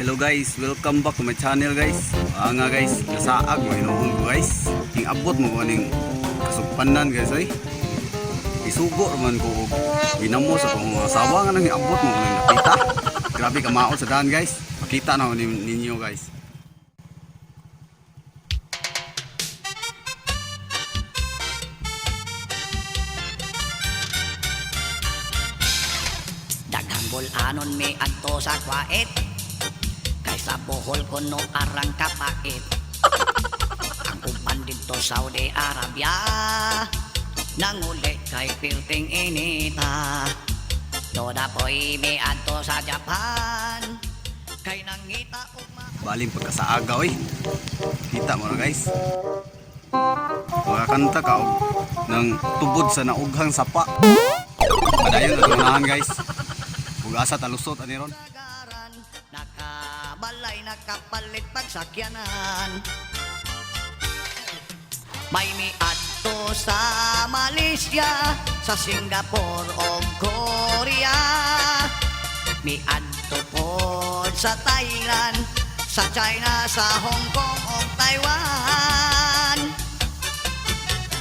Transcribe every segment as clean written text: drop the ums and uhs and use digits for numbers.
Hello guys, welcome back to my channel guys. Nga guys, nasaag mo inuhon ko guys. King abot mo kaning kasugpanan guys ay. Isugo man ko og ginamos sa akong asawa nga nang iabot mo kaning nakita. Grabe ka maot sa daan guys. Makita na ninyo guys. Bulanon mi adto sa kwait kaysa Bohol kuno arang kapait. Ang uban dito Saudi Arabia nanguli kay pirting inita. Doda po'y mi adto sa Japan kay nangita ugma. Baling pagkasaaga oy. Kita mo na guys. Makakanta ka og nang tubod sa naughang sapa. Padayon na tunahan guys. Asa talusot ani ron. Nakabalay nakapalit pagsakyanan. May miadto sa Malaysia, sa Singapore o Korea. Miadto po sa Thailand, sa China, sa Hong Kong o Taiwan.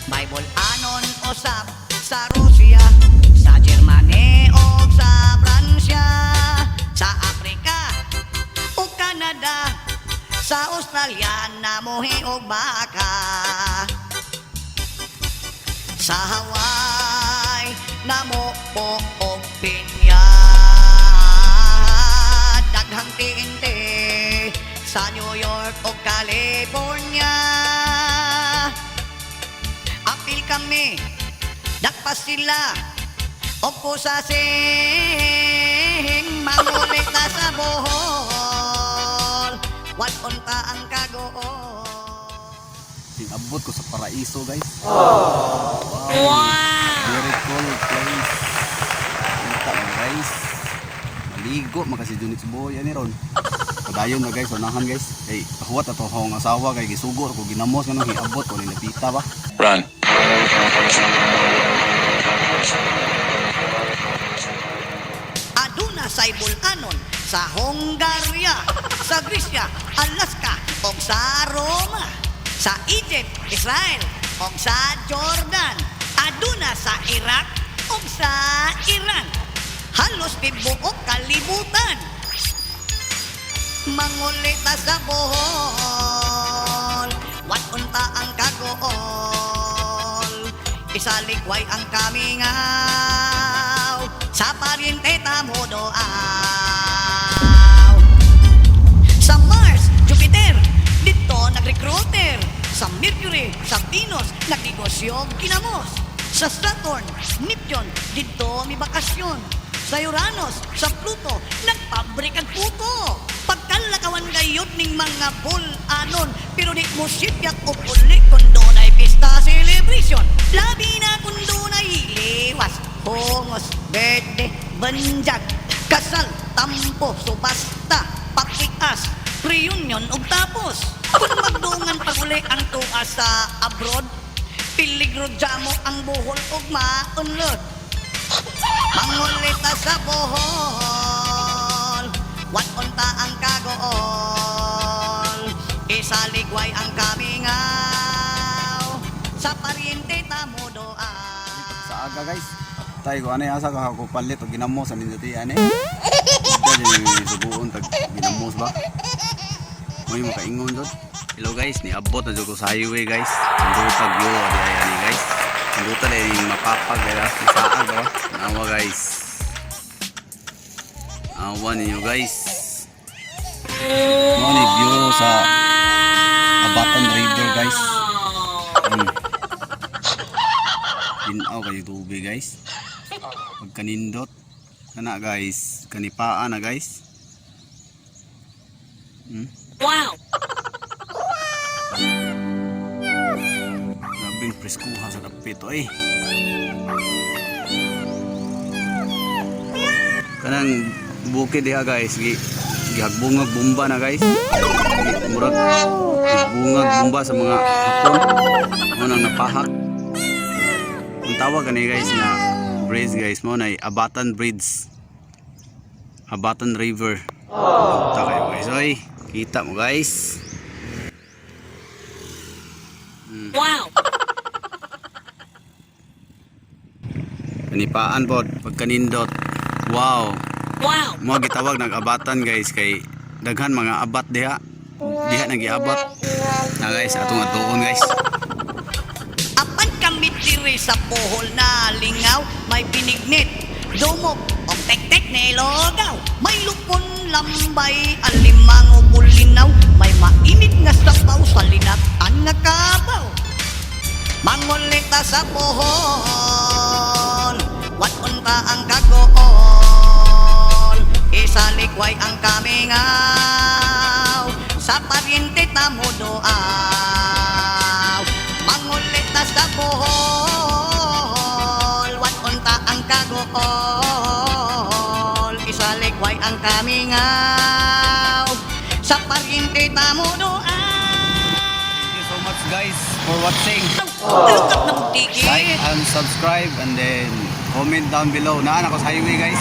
May bulanon usab sa Russia, sa Germany o sa Pransya, sa Afrika o Canada, sa Australia namuhi og baka, sa Hawaii namo po og pinya, daghang tinte sa New York o California. Apil kami dakpa sila opo sa sing mangulit na sa Bohol, wat unta ang kagoon. Abot ko sa paraiso guys. Wow. Very cool place. Kita mo guys. Maligo makasi Junix boy ani ron. Padayon na guys, unahan guys. Hey, kahuwat ato akong asawa kay gisugo ko ginamos ngano hiabot ko ni napita ba. Run. Aduna say bulanon sa Hungaria, sa Grisya, Alaska, o sa Roma, sa Egypt, Israel, o sa Jordan. Aduna sa Iraq, o sa Iran. Halos tibuok kalibutan. Mangulita sa Bohol, wat unta ang kagool. Isaligway ang kamingaw, sa paryente tamo doaw. Sa Mars, Jupiter, dito nag-recruiter. Sa Mercury, sa Venus, nagnegosyo ginamos. Sa Saturn, Neptune, dito may bakasyon. Sa Uranus, sa Pluto, nagpabrikan puto. Pagkalakawan gayot ning mga bulanon, pero di mo sipyak o puli kung doon ay pista celebration. Labi na kung doon ay liwas, hongos, bede, banjag, kasal, tampo, subasta, pakias, reunion ug tapos. Kung magdungan paguli ang tuwa sa abroad, piligro jamo ang Bohol ug maunlod. Mangulita sa Bohol, wat unta ang kagool. Isaligway ang kamingaw, sa paryente tamo doaw. Sa aga guys. Tay ko ani asa ka ko palit og ginamos ani dati ani. Dili subuon tag ginamos ba. Moy makaingon dot. Hello guys, ni abot na jud ko sa highway guys. Ando tag yo ani guys. Ando ta dai mapapag dira sa aga. Nawa guys. Awan niyo guys. Mo view sa Abatan River guys. Dinaw kayo tubig guys. Pagkanindot kana guys, kanipaan na guys. Wow! Grabing preskuha sa kapito eh. Kanang bukid diha guys, gihagbungag bomba na guys. Murag bungag bomba sa mga hapon. Mo nang napahak. Ang tawag ani guys na bridge guys mo na Abatan Bridge. Abatan River. Kita kayo guys, oy. Kita mo guys. Wow! Panipaan po, pagkanindot. Wow. Wow! Mo gitawag nag-abatan guys kay daghan mga abat diha. Diha nag-iabat. Na guys, atong atuon guys. Apan kami diri sa pohol na lingaw, may pinignit, dumog, o tek-tek na ilogaw. May lupon lambay, alimang umulinaw, may mainit nga sabaw sa linatan nga kabaw. Mangulita sa pohol, wat unta ang kagool, isalikway ang kamingaw, sa paryente tamo doaw. Mangulita sa pohol, wat unta ang kagool, isalikway ang kamingaw, sa paryente tamo doaw. Thank you so much guys for watching. Lukat na magtigil. Like and subscribe and then comment down below. Naan ako sa highway guys.